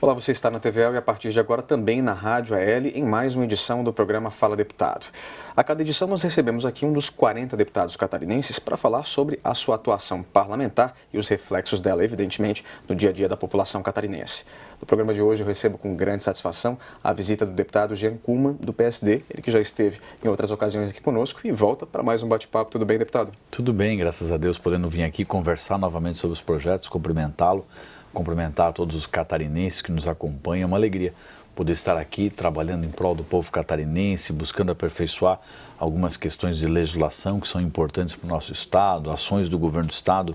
Olá, você está na TVL e a partir de agora também na Rádio AL em mais uma edição do programa Fala Deputado. A cada edição nós recebemos aqui um dos 40 deputados catarinenses para falar sobre a sua atuação parlamentar e os reflexos dela, evidentemente, no dia a dia da população catarinense. No programa de hoje eu recebo com grande satisfação a visita do deputado Jean Kuhlmann, do PSD, ele que já esteve em outras ocasiões aqui conosco e volta para mais um bate-papo. Tudo bem, deputado? Tudo bem, graças a Deus, podendo vir aqui conversar novamente sobre os projetos, cumprimentar todos os catarinenses que nos acompanham. É uma alegria poder estar aqui trabalhando em prol do povo catarinense, buscando aperfeiçoar algumas questões de legislação que são importantes para o nosso Estado, ações do governo do Estado,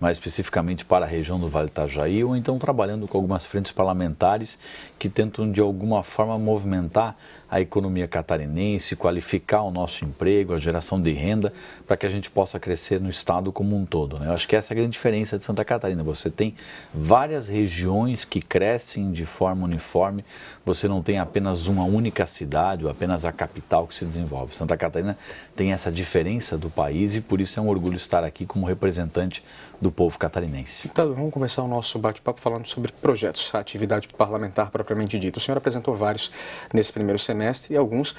mais especificamente para a região do Vale do Itajaí, ou então trabalhando com algumas frentes parlamentares que tentam de alguma forma movimentar a economia catarinense, qualificar o nosso emprego, a geração de renda, para que a gente possa crescer no estado como um todo, né? Eu acho que essa é a grande diferença de Santa Catarina. Você tem várias regiões que crescem de forma uniforme, você não tem apenas uma única cidade ou apenas a capital que se desenvolve. Santa Catarina tem essa diferença do país e por isso é um orgulho estar aqui como representante do povo catarinense. Então, vamos começar o nosso bate-papo falando sobre projetos, a atividade parlamentar propriamente dita. O senhor apresentou vários nesse primeiro semestre e alguns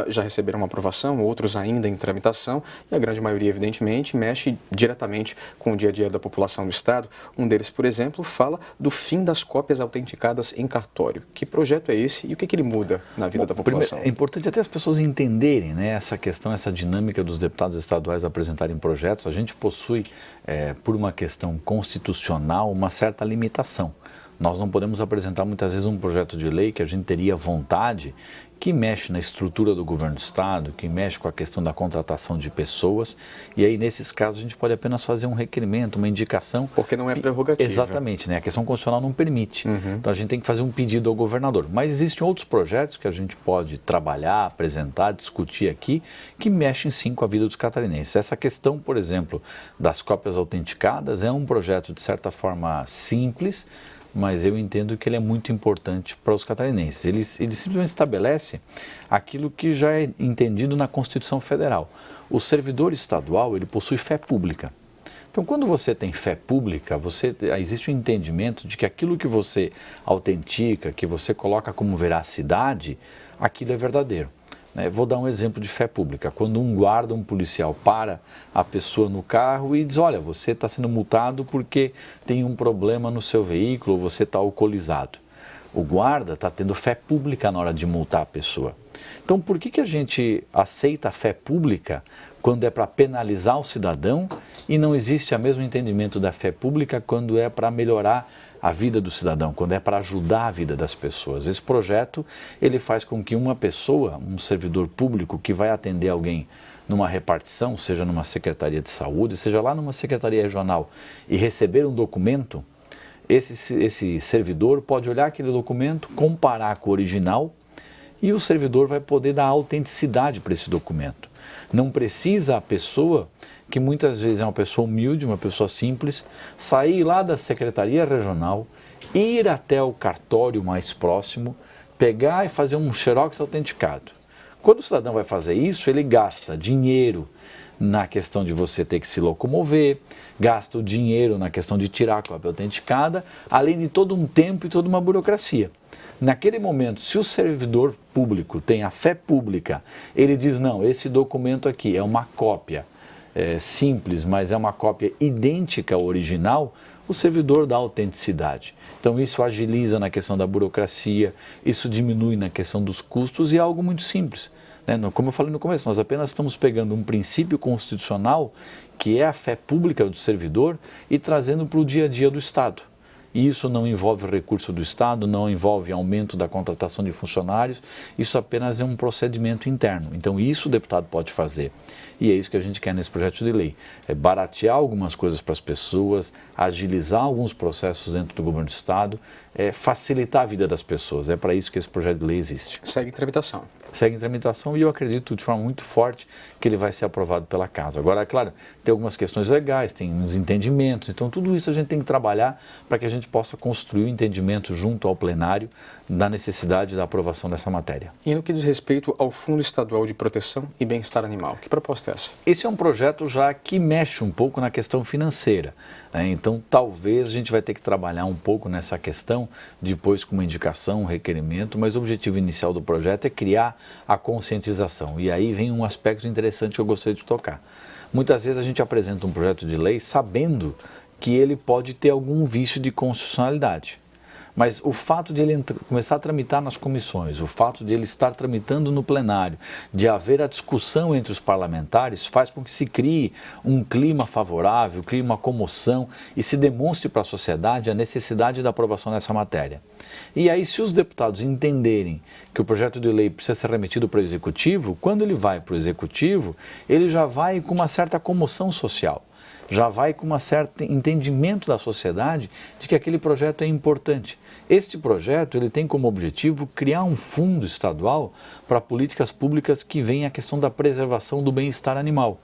já receberam uma aprovação, outros ainda em tramitação e a grande maioria, evidentemente, mexe diretamente com o dia a dia da população do Estado. Um deles, por exemplo, fala do fim das cópias autenticadas em cartório. Que projeto é esse e o que ele muda na vida da população? Primeiro, é importante até as pessoas entenderem, né, essa questão, essa dinâmica dos deputados estaduais apresentarem projetos. A gente possui, por uma questão constitucional, uma certa limitação. Nós não podemos apresentar muitas vezes um projeto de lei que a gente teria vontade, que mexe na estrutura do governo do Estado, que mexe com a questão da contratação de pessoas, e aí nesses casos a gente pode apenas fazer um requerimento, uma indicação. Porque não é prerrogativa. Exatamente, né? A questão constitucional não permite. Então a gente tem que fazer um pedido ao governador. Mas existem outros projetos que a gente pode trabalhar, apresentar, discutir aqui, que mexem sim com a vida dos catarinenses. Essa questão, por exemplo, das cópias autenticadas é um projeto de certa forma simples, mas eu entendo que ele é muito importante para os catarinenses. Ele simplesmente estabelece aquilo que já é entendido na Constituição Federal. O servidor estadual, ele possui fé pública. Então, quando você tem fé pública, existe um entendimento de que aquilo que você autentica, que você coloca como veracidade, aquilo é verdadeiro. Vou dar um exemplo de fé pública. Quando um guarda, um policial para a pessoa no carro e diz, olha, você está sendo multado porque tem um problema no seu veículo, ou você está alcoolizado. O guarda está tendo fé pública na hora de multar a pessoa. Então, por que a gente aceita a fé pública quando é para penalizar o cidadão e não existe o mesmo entendimento da fé pública quando é para melhorar a vida do cidadão, quando é para ajudar a vida das pessoas? Esse projeto, ele faz com que uma pessoa, um servidor público que vai atender alguém numa repartição, seja numa secretaria de saúde, seja lá numa secretaria regional, e receber um documento, esse servidor pode olhar aquele documento, comparar com o original, e o servidor vai poder dar autenticidade para esse documento. Não precisa a pessoa, que muitas vezes é uma pessoa humilde, uma pessoa simples, sair lá da secretaria regional, ir até o cartório mais próximo, pegar e fazer um xerox autenticado. Quando o cidadão vai fazer isso, ele gasta dinheiro na questão de você ter que se locomover, gasta o dinheiro na questão de tirar a cópia autenticada, além de todo um tempo e toda uma burocracia. Naquele momento, se o servidor público tem a fé pública, ele diz, não, esse documento aqui é uma cópia simples, mas é uma cópia idêntica ao original, o servidor dá autenticidade. Então isso agiliza na questão da burocracia, isso diminui na questão dos custos e é algo muito simples. Como eu falei no começo, nós apenas estamos pegando um princípio constitucional, que é a fé pública do servidor, e trazendo para o dia a dia do Estado. E isso não envolve recurso do Estado, não envolve aumento da contratação de funcionários, isso apenas é um procedimento interno. Então isso o deputado pode fazer. E é isso que a gente quer nesse projeto de lei. É baratear algumas coisas para as pessoas, agilizar alguns processos dentro do governo do Estado, facilitar a vida das pessoas. É para isso que esse projeto de lei existe. Segue em tramitação. segue em tramitação e eu acredito de forma muito forte que ele vai ser aprovado pela Casa. Agora, é claro, tem algumas questões legais, tem uns entendimentos, então tudo isso a gente tem que trabalhar para que a gente possa construir o entendimento junto ao plenário da necessidade da aprovação dessa matéria. E no que diz respeito ao Fundo Estadual de Proteção e Bem-Estar Animal, que proposta é essa? Esse é um projeto já que mexe um pouco na questão financeira, né? Então talvez a gente vai ter que trabalhar um pouco nessa questão, depois com uma indicação, um requerimento, mas o objetivo inicial do projeto é criar a conscientização. E aí vem um aspecto interessante que eu gostaria de tocar. Muitas vezes a gente apresenta um projeto de lei sabendo que ele pode ter algum vício de constitucionalidade. Mas o fato de ele começar a tramitar nas comissões, o fato de ele estar tramitando no plenário, de haver a discussão entre os parlamentares, faz com que se crie um clima favorável, crie uma comoção e se demonstre para a sociedade a necessidade da aprovação dessa matéria. E aí, se os deputados entenderem que o projeto de lei precisa ser remetido para o Executivo, quando ele vai para o Executivo, ele já vai com uma certa comoção social. Já vai com um certo entendimento da sociedade de que aquele projeto é importante. Este projeto ele tem como objetivo criar um fundo estadual para políticas públicas que veem a questão da preservação do bem-estar animal.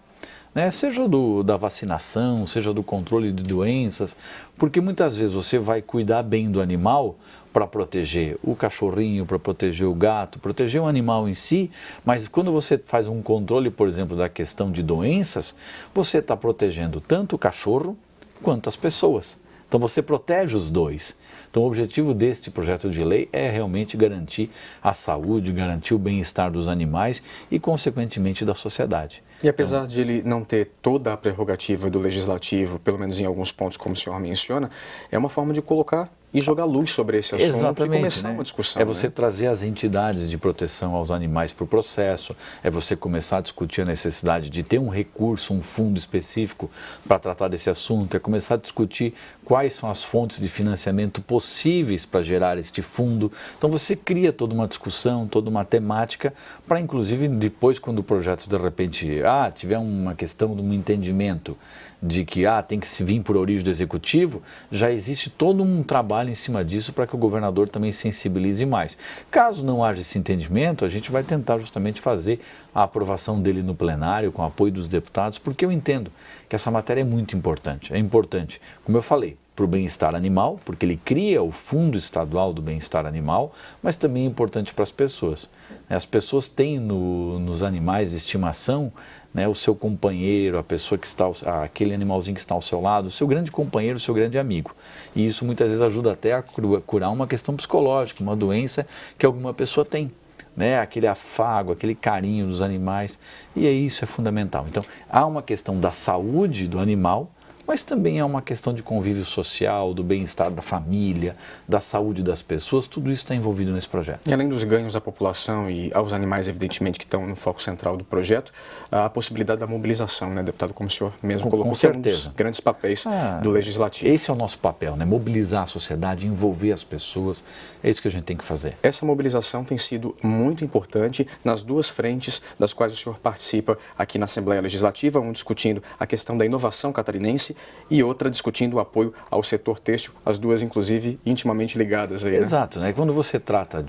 Né? Seja da vacinação, seja do controle de doenças, porque muitas vezes você vai cuidar bem do animal para proteger o cachorrinho, para proteger o gato, proteger o animal em si, mas quando você faz um controle, por exemplo, da questão de doenças, você está protegendo tanto o cachorro quanto as pessoas. Então você protege os dois. Então o objetivo deste projeto de lei é realmente garantir a saúde, garantir o bem-estar dos animais e, consequentemente, da sociedade. E apesar de ele não ter toda a prerrogativa do legislativo, pelo menos em alguns pontos, como o senhor menciona, é uma forma de colocar e jogar luz sobre esse assunto. Exatamente, e começar né? uma discussão. É você trazer as entidades de proteção aos animais para o processo, é você começar a discutir a necessidade de ter um recurso, um fundo específico para tratar desse assunto, é começar a discutir quais são as fontes de financiamento possíveis para gerar este fundo. Então você cria toda uma discussão, toda uma temática para, inclusive, depois quando o projeto de repente tiver uma questão de um entendimento de que tem que se vir por origem do executivo, já existe todo um trabalho em cima disso para que o governador também sensibilize mais. Caso não haja esse entendimento, a gente vai tentar justamente fazer a aprovação dele no plenário, com o apoio dos deputados, porque eu entendo que essa matéria é muito importante. É importante, como eu falei, para o bem-estar animal, porque ele cria o Fundo Estadual do Bem-Estar Animal, mas também é importante para as pessoas. As pessoas têm nos animais de estimação, né, o seu companheiro, a pessoa que está, aquele animalzinho que está ao seu lado, o seu grande companheiro, o seu grande amigo. E isso muitas vezes ajuda até a curar uma questão psicológica, uma doença que alguma pessoa tem. Né, aquele afago, aquele carinho dos animais, e isso é fundamental. Então, há uma questão da saúde do animal, mas também é uma questão de convívio social, do bem-estar da família, da saúde das pessoas, tudo isso está envolvido nesse projeto. E além dos ganhos à população e aos animais, evidentemente, que estão no foco central do projeto, a possibilidade da mobilização, né, deputado, como o senhor mesmo colocou, que é um dos grandes papéis do Legislativo. Esse é o nosso papel, né? Mobilizar a sociedade, envolver as pessoas, é isso que a gente tem que fazer. Essa mobilização tem sido muito importante nas duas frentes das quais o senhor participa aqui na Assembleia Legislativa, um discutindo a questão da inovação catarinense e outra discutindo o apoio ao setor têxtil, as duas inclusive intimamente ligadas aí, né? Exato, né? Quando você trata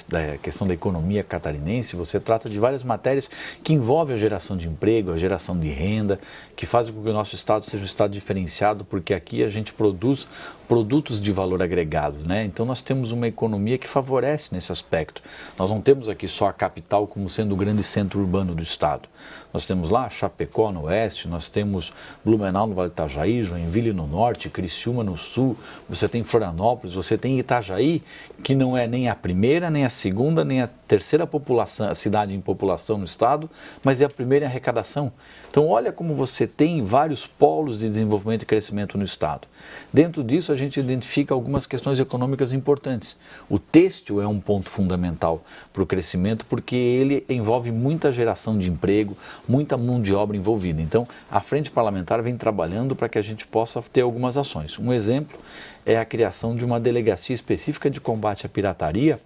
da questão da economia catarinense, você trata de várias matérias que envolvem a geração de emprego, a geração de renda, que fazem com que o nosso estado seja um estado diferenciado, porque aqui a gente produz produtos de valor agregado, né? Então nós temos uma economia que favorece nesse aspecto. Nós não temos aqui só a capital como sendo o grande centro urbano do estado. Nós temos lá Chapecó no oeste, nós temos Blumenau no Vale do Itajaí, Joinville no norte, Criciúma no sul, você tem Florianópolis, você tem Itajaí, que não é nem a primeira, nem a segunda, nem a terceira cidade em população no estado, mas é a primeira em arrecadação. Então olha como você tem vários polos de desenvolvimento e crescimento no estado. Dentro disso a gente identifica algumas questões econômicas importantes. O têxtil é um ponto fundamental para o crescimento porque ele envolve muita geração de emprego, muita mão de obra envolvida. Então a frente parlamentar vem trabalhando para que a gente possa ter algumas ações. Um exemplo é a criação de uma delegacia específica de combate à pirataria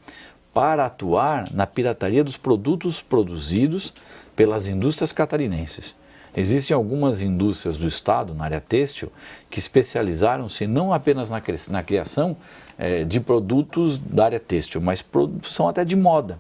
para atuar na pirataria dos produtos produzidos pelas indústrias catarinenses. Existem algumas indústrias do estado, na área têxtil, que especializaram-se não apenas na criação de produtos da área têxtil, mas produção até de moda.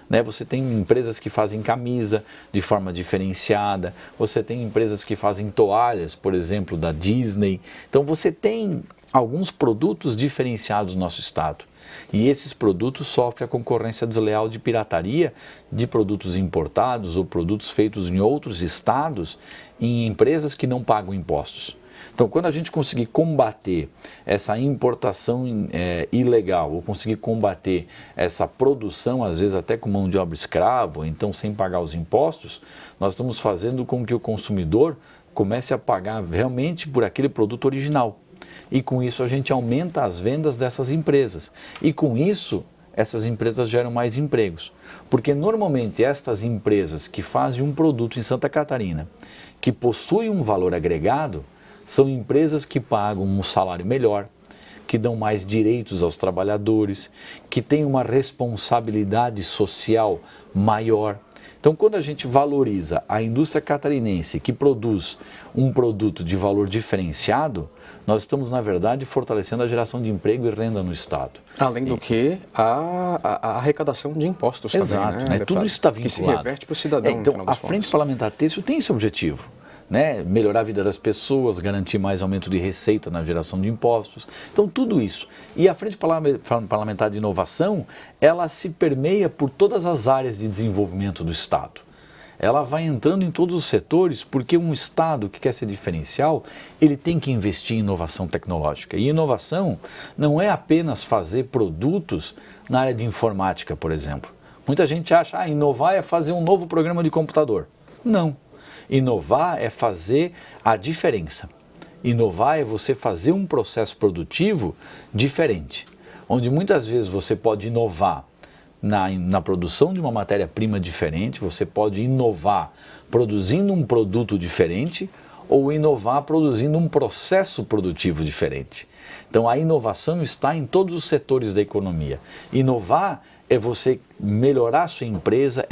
né? Você tem empresas que fazem camisa de forma diferenciada, você tem empresas que fazem toalhas, por exemplo, da Disney. Então você tem alguns produtos diferenciados no nosso estado. E esses produtos sofrem a concorrência desleal de pirataria de produtos importados ou produtos feitos em outros estados em empresas que não pagam impostos. Então, quando a gente conseguir combater essa importação ilegal, ou conseguir combater essa produção, às vezes até com mão de obra escrava, ou então sem pagar os impostos, nós estamos fazendo com que o consumidor comece a pagar realmente por aquele produto original. E com isso a gente aumenta as vendas dessas empresas. E com isso, essas empresas geram mais empregos. Porque normalmente estas empresas que fazem um produto em Santa Catarina, que possui um valor agregado, são empresas que pagam um salário melhor, que dão mais direitos aos trabalhadores, que têm uma responsabilidade social maior. Então, quando a gente valoriza a indústria catarinense que produz um produto de valor diferenciado, nós estamos, na verdade, fortalecendo a geração de emprego e renda no Estado. Além do que a arrecadação de impostos Exato, também, né? Tudo isso está vinculado. Que se reverte para o cidadão, no então, final a das Frente contas. Parlamentar Têxtil tem esse objetivo. Né? Melhorar a vida das pessoas, garantir mais aumento de receita na geração de impostos. Então, tudo isso. E a Frente Parlamentar de Inovação, ela se permeia por todas as áreas de desenvolvimento do Estado. Ela vai entrando em todos os setores, porque um Estado que quer ser diferencial, ele tem que investir em inovação tecnológica. E inovação não é apenas fazer produtos na área de informática, por exemplo. Muita gente acha que inovar é fazer um novo programa de computador. Não. Inovar é fazer a diferença. Inovar é você fazer um processo produtivo diferente, onde muitas vezes você pode inovar na produção de uma matéria-prima diferente, você pode inovar produzindo um produto diferente ou inovar produzindo um processo produtivo diferente. Então a inovação está em todos os setores da economia. Inovar é você melhorar a sua empresa,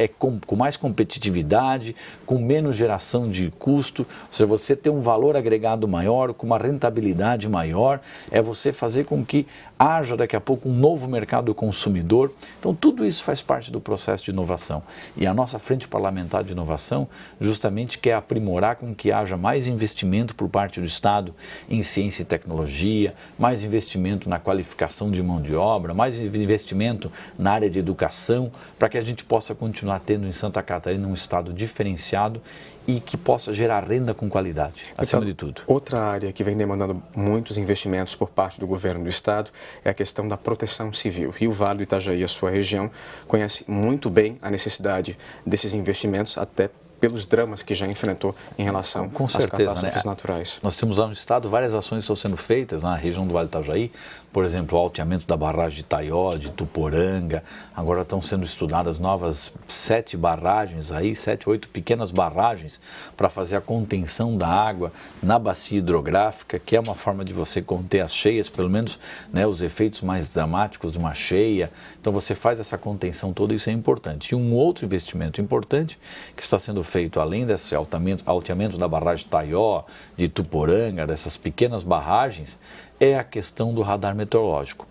com mais competitividade, com menos geração de custo, ou seja, você ter um valor agregado maior, com uma rentabilidade maior, é você fazer com que haja daqui a pouco um novo mercado consumidor. Então tudo isso faz parte do processo de inovação. E a nossa Frente Parlamentar de Inovação justamente quer aprimorar com que haja mais investimento por parte do Estado em ciência e tecnologia, mais investimento na qualificação de mão de obra, mais investimento na área de educação, para que a gente possa continuar tendo em Santa Catarina um estado diferenciado e que possa gerar renda com qualidade, acima de tudo. Outra área que vem demandando muitos investimentos por parte do governo do estado é a questão da proteção civil. Rio Vale do Itajaí, a sua região, conhece muito bem a necessidade desses investimentos, até pelos dramas que já enfrentou em relação às catástrofes naturais. Nós temos lá no estado várias ações que estão sendo feitas na região do Vale do Itajaí, por exemplo, o alteamento da barragem de Taió, de Tuporanga. Agora estão sendo estudadas novas 7 barragens, 7, 8 pequenas barragens para fazer a contenção da água na bacia hidrográfica, que é uma forma de você conter as cheias, pelo menos, né, os efeitos mais dramáticos de uma cheia. Então você faz essa contenção toda, isso é importante. E um outro investimento importante que está sendo feito, além desse alteamento da barragem de Taió, de Tuporanga, dessas pequenas barragens, é a questão do radar meteorológico.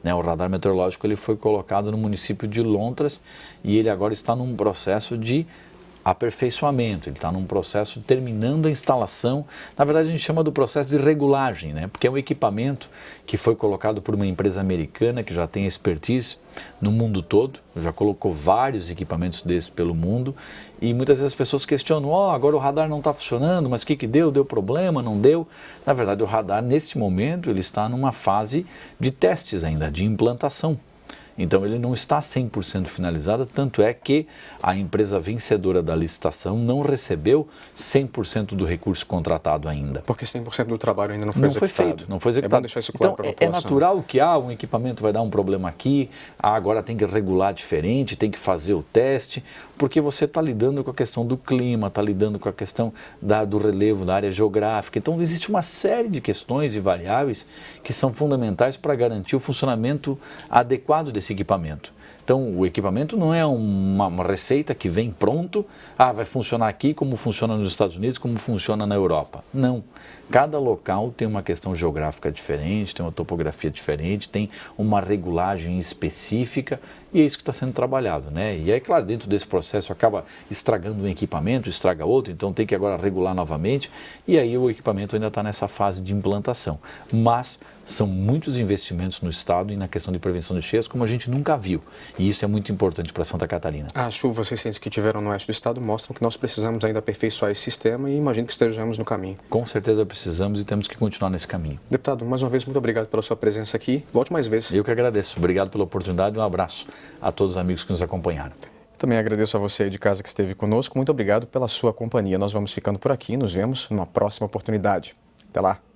O radar meteorológico ele foi colocado no município de Lontras e ele agora está num processo de aperfeiçoamento, ele está num processo terminando a instalação. Na verdade a gente chama do processo de regulagem, porque é um equipamento que foi colocado por uma empresa americana que já tem expertise no mundo todo, já colocou vários equipamentos desses pelo mundo e muitas vezes as pessoas questionam, agora o radar não está funcionando, mas o que deu? Deu problema? Não deu? Na verdade o radar neste momento ele está numa fase de testes ainda, de implantação. Então ele não está 100% finalizado, tanto é que a empresa vencedora da licitação não recebeu 100% do recurso contratado ainda. Porque 100% do trabalho ainda não foi executado. Não foi executado. É bom deixar isso claro para a população. É natural que um equipamento vai dar um problema aqui, agora tem que regular diferente, tem que fazer o teste, porque você está lidando com a questão do clima, está lidando com a questão do relevo da área geográfica. Então existe uma série de questões e variáveis que são fundamentais para garantir o funcionamento adequado desse equipamento. Então, o equipamento não é uma receita que vem pronto, vai funcionar aqui como funciona nos Estados Unidos, como funciona na Europa. Não. Cada local tem uma questão geográfica diferente, tem uma topografia diferente, tem uma regulagem específica e é isso que está sendo trabalhado, né? E aí, claro, dentro desse processo acaba estragando um equipamento, estraga outro, então tem que agora regular novamente e aí o equipamento ainda está nessa fase de implantação. Mas são muitos investimentos no estado e na questão de prevenção de cheias como a gente nunca viu. E isso é muito importante para Santa Catarina. As chuvas recentes que tiveram no oeste do estado mostram que nós precisamos ainda aperfeiçoar esse sistema e imagino que estejamos no caminho. Com certeza precisamos e temos que continuar nesse caminho. Deputado, mais uma vez, muito obrigado pela sua presença aqui. Volte mais vezes. Eu que agradeço. Obrigado pela oportunidade e um abraço a todos os amigos que nos acompanharam. Também agradeço a você aí de casa que esteve conosco. Muito obrigado pela sua companhia. Nós vamos ficando por aqui e nos vemos numa próxima oportunidade. Até lá.